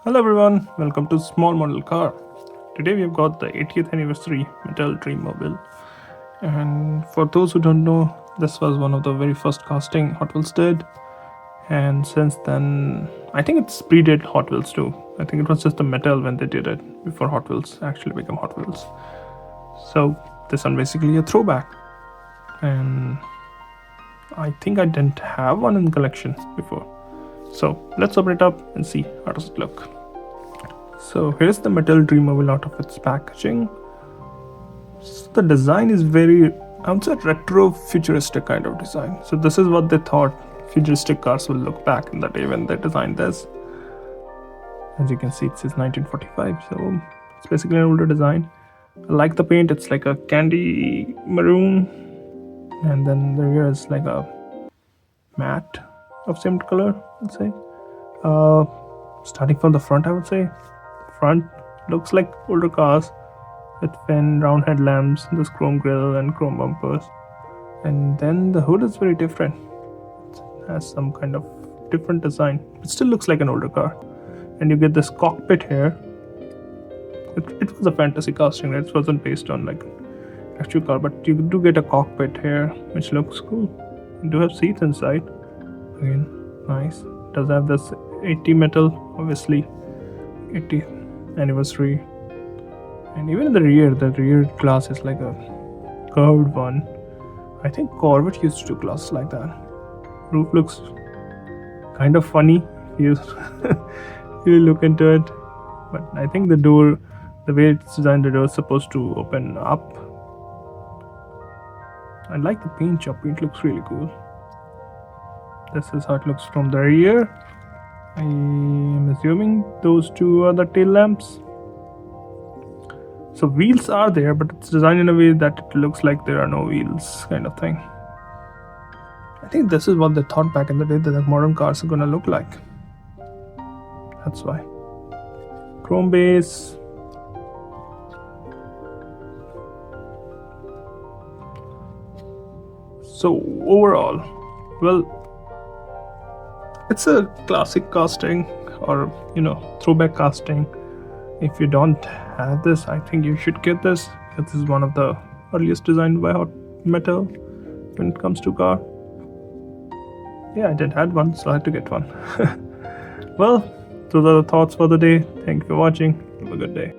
Hello everyone, welcome to Small Model Car. Today we've got the 80th anniversary Mattel Dream Mobile. And for those who don't know, this was one of the very first casting Hot Wheels did. And since then, I think it's predated Hot Wheels too. I think it was just the Mattel when they did it before Hot Wheels actually became Hot Wheels. So this one basically a throwback. And I think I didn't have one in collection before. So let's open it up and see how does it look. So here's the Mattel Dream Mobile out of its packaging. So the design is very, I would say, retro futuristic kind of design. So this is what they thought futuristic cars will look back in the day when they designed this. As you can see, it says 1945, so it's basically an older design. I like the paint, it's like a candy maroon, and then the rear is like a matte of same color, I'd say. Starting from the front, I would say, front looks like older cars with fin, round headlamps, this chrome grille and chrome bumpers. And then the hood is very different. It has some kind of different design. It still looks like an older car. And you get this cockpit here. It was a fantasy casting, right? It wasn't based on like actual car, but you do get a cockpit here, which looks cool. You do have seats inside. Again, nice. Does have this 80 metal, obviously 80 anniversary. And even in the rear glass is like a curved one. I think Corvette used to do glass like that. Roof looks kind of funny if you look into it, but I think the door, the way it's designed, the door is supposed to open up. I like the paint job. Paint looks really cool. This is how it looks from the rear. I am assuming those two are the tail lamps. So wheels are there, but it's designed in a way that it looks like there are no wheels, kind of thing. I think this is what they thought back in the day that the modern cars are gonna look like. That's why. Chrome base. So overall, well, it's a classic casting, or throwback casting. If you don't have this, I think you should get this. This is one of the earliest designed by Mattel when it comes to car. Yeah, I didn't have one, so I had to get one. Well, those are the thoughts for the day. Thank you for watching. Have a good day.